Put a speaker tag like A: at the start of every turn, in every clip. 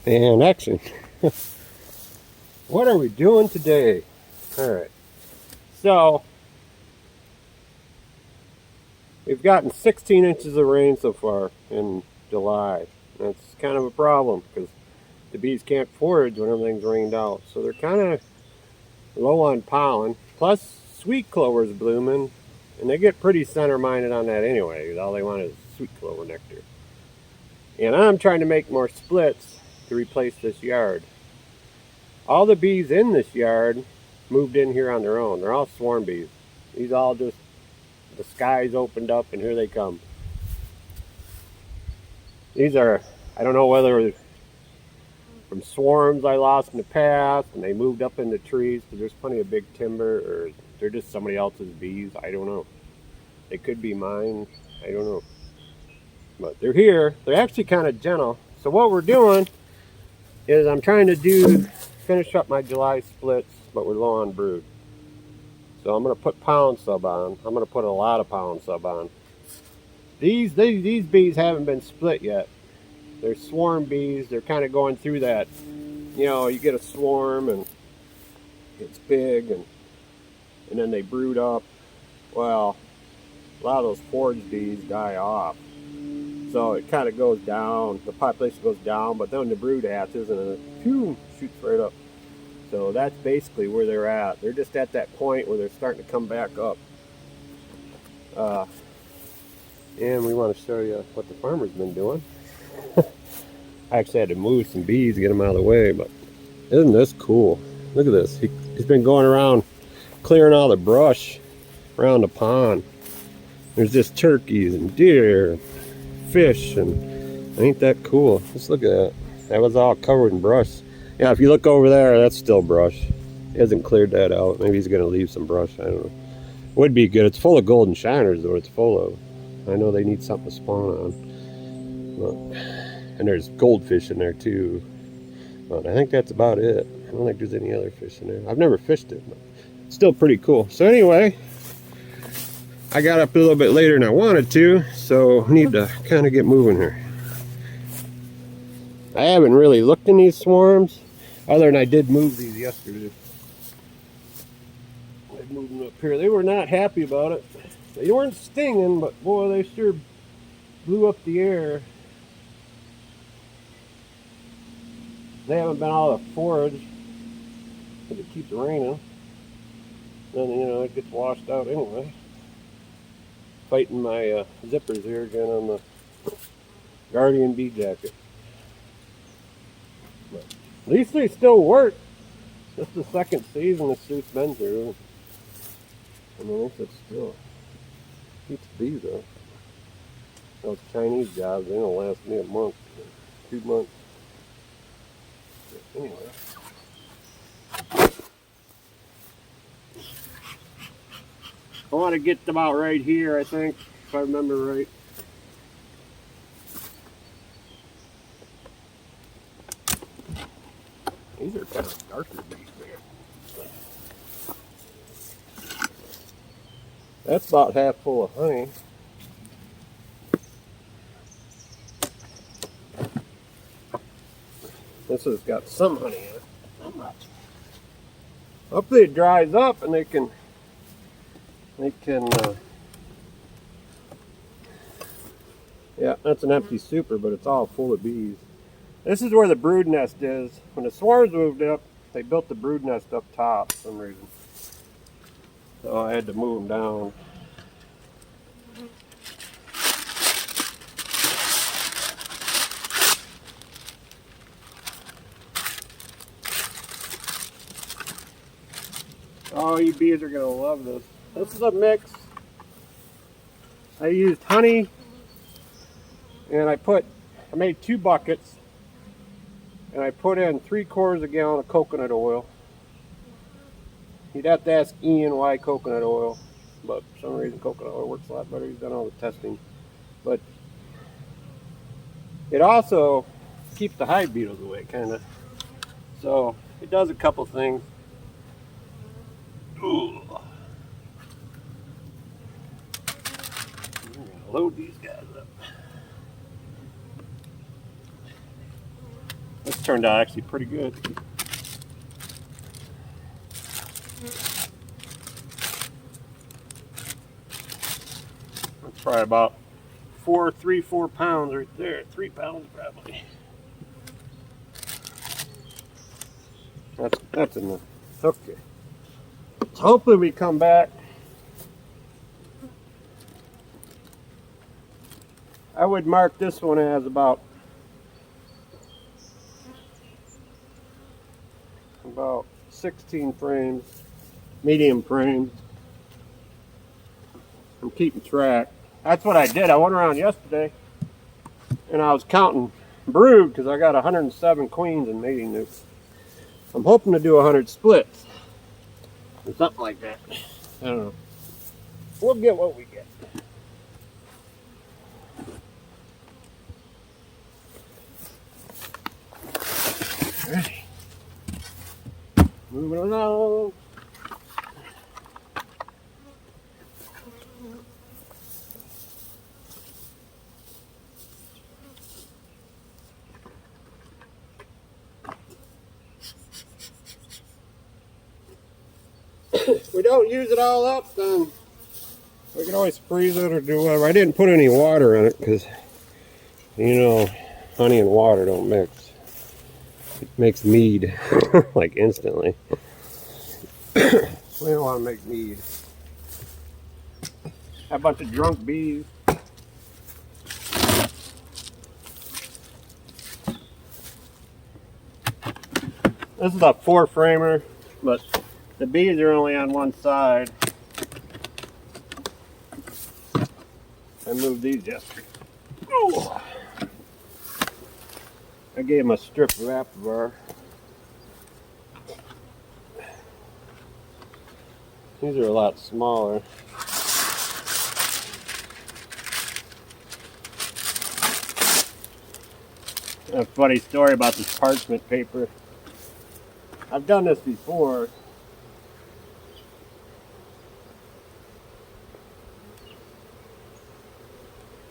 A: And action. What are we doing today? Alright, so we've gotten 16 inches of rain so far in July. That's kind of a problem because the bees can't forage when everything's rained out. So they're kind of low on pollen. Plus, sweet clover's blooming, and they get pretty center-minded on that anyway. All they want is sweet clover nectar. And I'm trying to make more splits to replace this yard. All the bees in this yard moved in here on their own. They're all swarm bees. These all just, the skies opened up and here they come. These are, I don't know whether from swarms I lost in the past and they moved up into trees because there's plenty of big timber, or they're just somebody else's bees. I don't know. They could be mine. I don't know. But they're here. They're actually kind of gentle. So what we're doing is I'm trying to finish up my July splits, but we're low on brood. So I'm going to put pound sub on. I'm going to put a lot of pound sub on. These bees haven't been split yet. They're swarm bees. They're kind of going through that. You know, you get a swarm and it's big and then they brood up. Well, a lot of those forage bees die off. So it kind of goes down. The population goes down, but then the brood hatches and then shoots right up. So that's basically where they're at. They're just at that point where they're starting to come back up. And we want to show you what the farmer's been doing. I actually had to move some bees to get them out of the way, but isn't this cool? Look at this. He's been going around clearing all the brush around the pond. There's just turkeys and deer, fish, and ain't that cool? Just look at that. That was all covered in brush. Yeah, if you look over there, that's still brush. He hasn't cleared that out. Maybe he's going to leave some brush. I don't know. Would be good. It's full of golden shiners, though. It's full of. I know they need something to spawn on. But, and there's goldfish in there, too. But I think that's about it. I don't think there's any other fish in there. I've never fished it, but it's still pretty cool. So anyway, I got up a little bit later than I wanted to, so I need to kind of get moving here. I haven't really looked in these swarms, other than I did move these yesterday. I moved them up here. They were not happy about it. They weren't stinging, but boy, they sure blew up the air. They haven't been out of forage because it keeps raining. Then, you know, it gets washed out anyway. Fighting my zippers here again on the Guardian bee jacket. But at least they still work. This is the second season this suit's been through. I mean, at least it still keeps bees up. Those Chinese jobs, they don't last me a month, 2 months. But anyway. I want to get them out right here, I think, if I remember right. These are kind of darker bees there. That's about half full of honey. This has got some honey in it. Not much. Hopefully it dries up and they can yeah, that's an empty super, but it's all full of bees. This is where the brood nest is. When the swarms moved up, they built the brood nest up top for some reason. So I had to move them down. Oh, you bees are gonna love this. This is a mix. I used honey, and I made 2 buckets, and I put in 3/4 a gallon of coconut oil. You'd have to ask Ian why coconut oil, but for some reason coconut oil works a lot better. He's done all the testing. But it also keeps the hive beetles away, kind of. So it does a couple things. Ooh. I'm gonna load these guys up. This turned out actually pretty good. That's probably about 4 pounds right there. 3 pounds probably. That's enough. Okay. So hopefully we come back. I would mark this one as about 16 frames, medium frames. I'm keeping track. That's what I did. I went around yesterday and I was counting brood because I got 107 queens in mating nukes. I'm hoping to do 100 splits or something like that. I don't know. We'll get what we get. Ready. Moving along. If we don't use it all up, then we can always freeze it or do whatever. I didn't put any water in it because, you know, honey and water don't mix. It makes mead like instantly. We don't want to make mead. A bunch of drunk bees. This is a 4-framer, but the bees are only on one side. I moved these yesterday. Oh. I gave them a strip of Apivar. These are a lot smaller. A funny story about this parchment paper. I've done this before.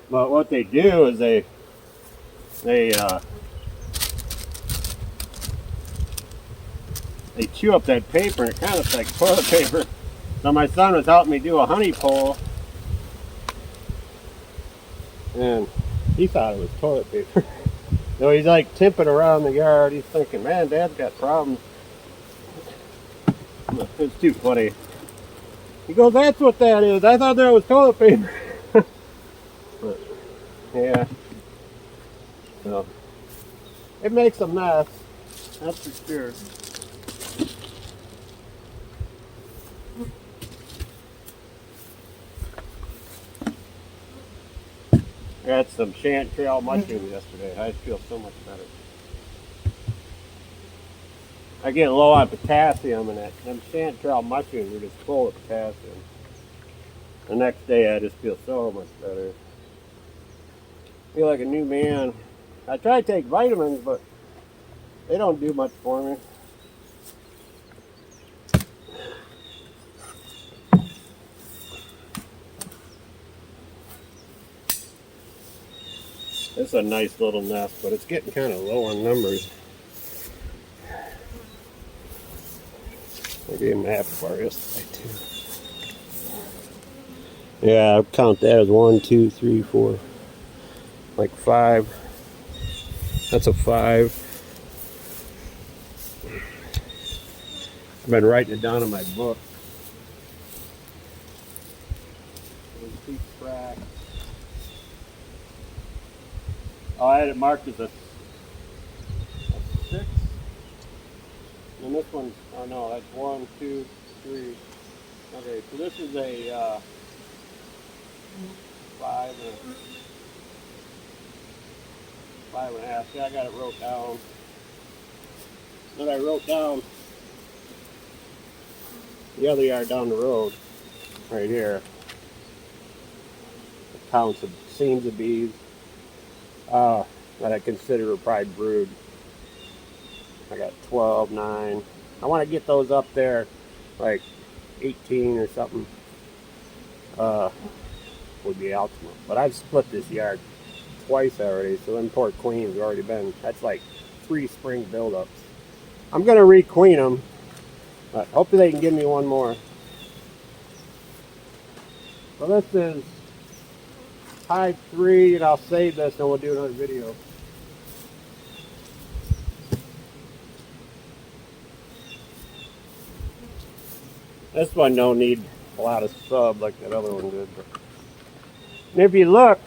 A: But what they do is they chew up that paper, and it kind of looks like toilet paper. So my son was helping me do a honey pole, and he thought it was toilet paper. So he's like tipping around the yard. He's thinking, man, Dad's got problems. It's too funny. He goes, that's what that is. I thought that was toilet paper. But, yeah. So, it makes a mess. That's for sure. I had some chanterelle mushrooms yesterday. I feel so much better. I get low on potassium, and them chanterelle mushrooms are just full of potassium. The next day, I just feel so much better. I feel like a new man. I try to take vitamins, but they don't do much for me. This is a nice little nest, but it's getting kind of low on numbers. I gave him half bar yesterday too. Yeah, I count that as 1, 2, 3, 4, like 5. That's a 5. I've been writing it down in my book. Oh, I had it marked as a 6. And this one's, oh no, that's 1, 2, 3. Okay, so this is a 5 and a half. See, I got it wrote down. Then I wrote down the other yard down the road, right here. The counts of scenes of bees that I consider a pride brood. I got 12, 9. I want to get those up there, like 18 or something. Would be ultimate. But I've split this yard twice already, so them poor queens have already been. That's like pre-spring buildups. I'm gonna re-queen them, but hopefully they can give me one more. Well, this is hive 3, and I'll save this and we'll do another video. This one don't need a lot of sub like that other one did. And if you look,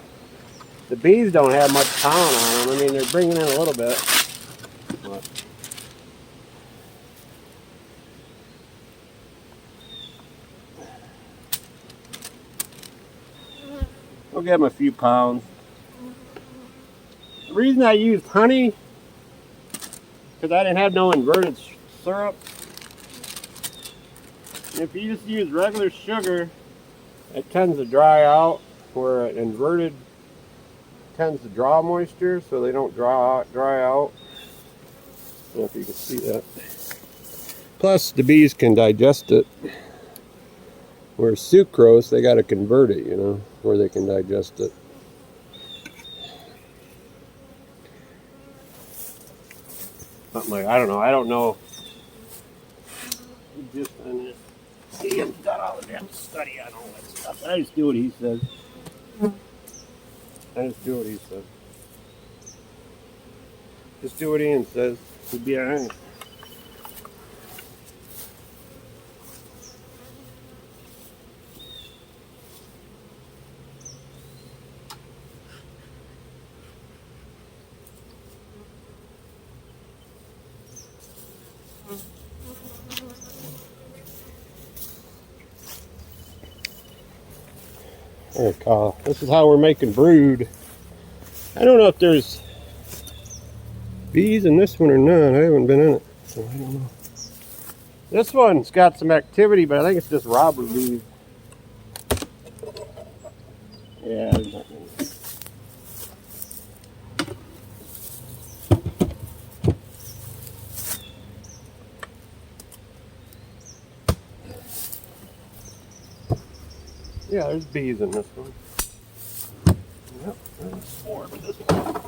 A: the bees don't have much pollen on them. I mean, they're bringing in a little bit. But I'll give them a few pounds. The reason I used honey, because I didn't have no inverted syrup. And if you just use regular sugar, it tends to dry out, where inverted tends to draw moisture, so they don't dry out. I don't know if you can see that. Plus, the bees can digest it. Where sucrose, they got to convert it, you know, where they can digest it. Something like, I don't know. Just see him got all the damn study on all that stuff. I just do what he says. Just do what Ian says. We'll be alright. There, Kyle. This is how we're making brood. I don't know if there's bees in this one or not. I haven't been in it, so I don't know. This one's got some activity, but I think it's just robber bees. Yeah, there's not many. Yeah, there's bees in this one. Yep, there's 4 in this one.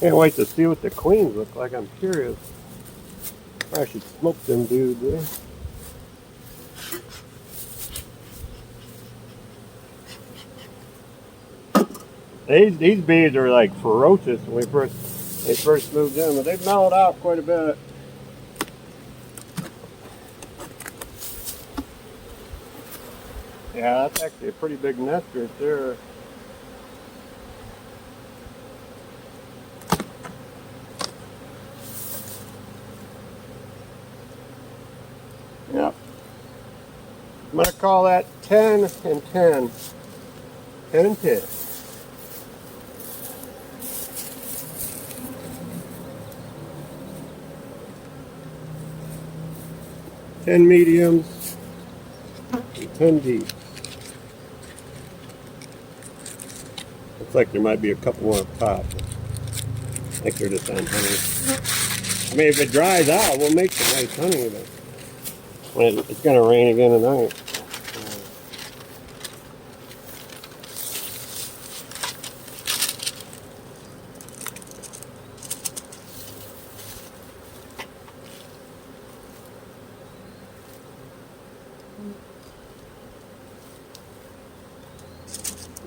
A: Can't wait to see what the queens look like. I'm curious. I should smoke them dudes. These bees are like ferocious when they first moved in, but they've mellowed out quite a bit. Yeah, that's actually a pretty big nest right there. Yep. I'm going to call that 10 and 10. 10 and 10. Ten mediums, 10 deep. Looks like there might be a couple more up top. I think they're just on honey. I mean, if it dries out, we'll make some nice honey, but when it's going to rain again tonight.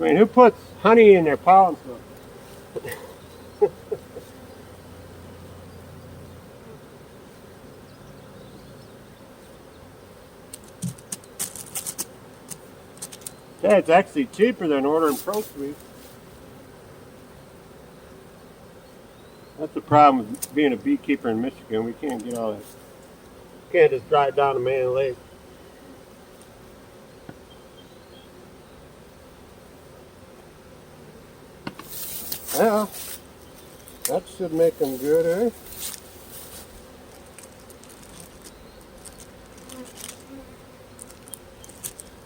A: I mean, who puts honey in their pollen stuff? Yeah, it's actually cheaper than ordering ProSweet. That's the problem with being a beekeeper in Michigan. We can't get all that. We can't just drive down to Man Lake. Well, that should make them good, eh?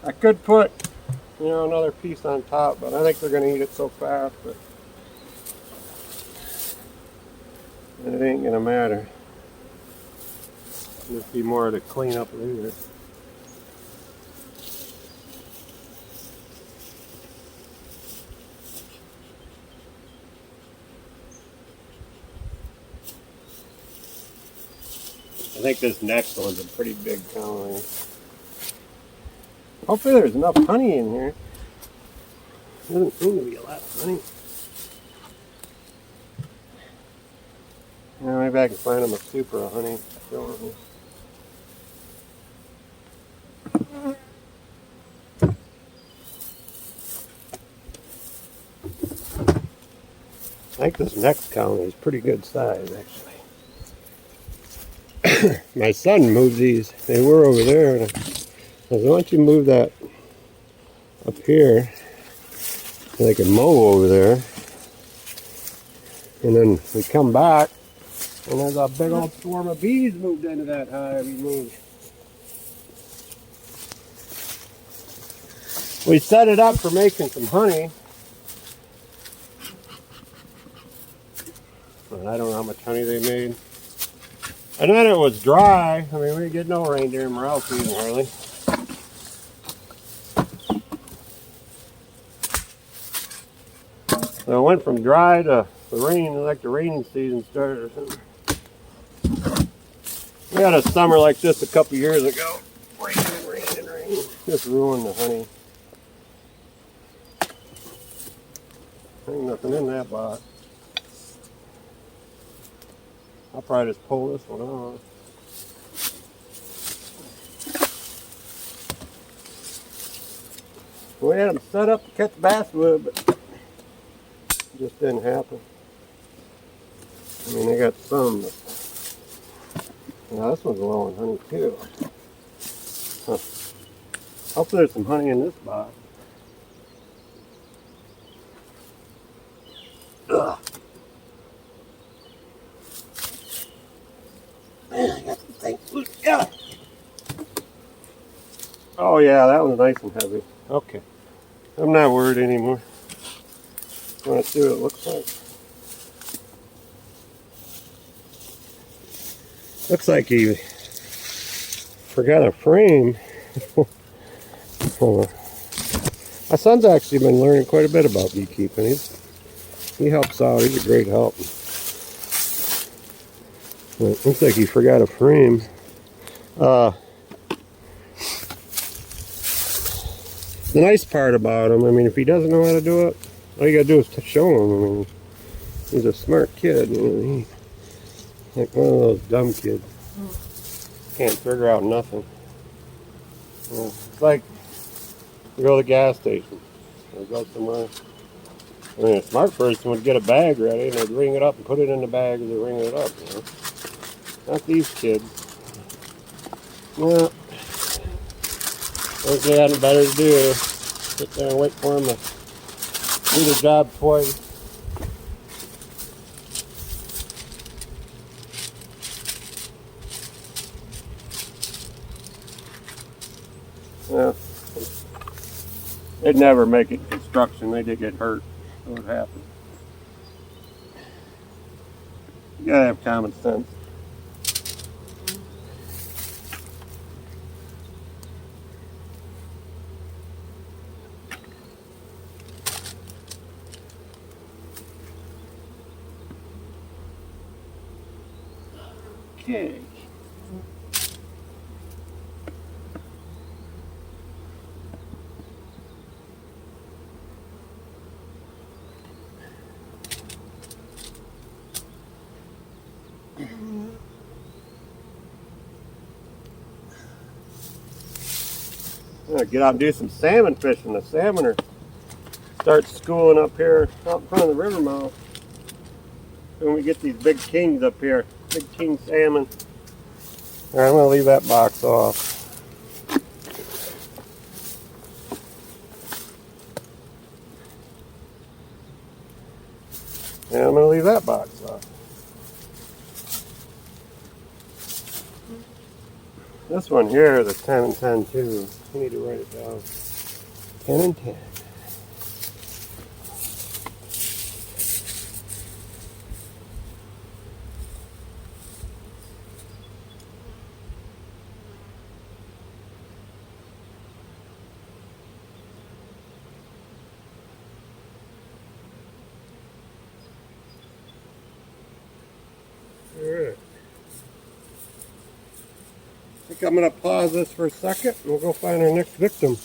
A: I could put, you know, another piece on top, but I think they're going to eat it so fast that it ain't going to matter. It'll just be more to clean up later. think this next one's a pretty big colony. Hopefully there's enough honey in here. Doesn't seem to be a lot of honey. Yeah, maybe I can find them a super of honey. I think this next colony is pretty good size, actually. My son moved these. They were over there, and I said, why don't you move that up here so they can mow over there, and then we come back and there's a big old swarm of bees moved into that hive we moved. We set it up for making some honey, but I don't know how much honey they made. And then it was dry. I mean, we didn't get no reindeer morel season hardly. So it went from dry to the rain, like the rainy season started or something. We had a summer like this a couple years ago. Rain and rain and rain. Just ruined the honey. Ain't nothing in that box. I'll probably just pull this one off. We had them set up to catch basswood, but it just didn't happen. I mean, they got some, but now this one's low on honey too. Huh. Hopefully there's some honey in this box. Ugh. Man, I got some things loose. Yeah. Oh yeah, that one's nice and heavy. Okay. I'm not worried anymore. I want to see what it looks like. Looks like he forgot a frame. My son's actually been learning quite a bit about beekeeping. He helps out. He's a great help. It looks like he forgot a frame. The nice part about him, I mean, if he doesn't know how to do it, all you gotta do is to show him. I mean, he's a smart kid. You know, he's like one of those dumb kids. Can't figure out nothing. You know, it's like you go to the gas station or go somewhere. I mean, a smart person would get a bag ready and they'd ring it up and put it in the bag as they're ringing it up. You know? Not these kids. Well, think they had nothing better to do. Sit there and wait for them to do the job twice. Yeah. They'd never make it construction. They did get hurt. So it happened. You gotta have common sense. Okay. I'm gonna get out and do some salmon fishing. The salmon are start schooling up here out in front of the river mouth. When we get these big kings up here, big king salmon. All right, I'm gonna leave that box off. And I'm gonna leave that box off. This one here is a 10 and 10 too. I need to write it down. 10 and 10. All right. I think I'm going to pause this for a second and we'll go find our next victim.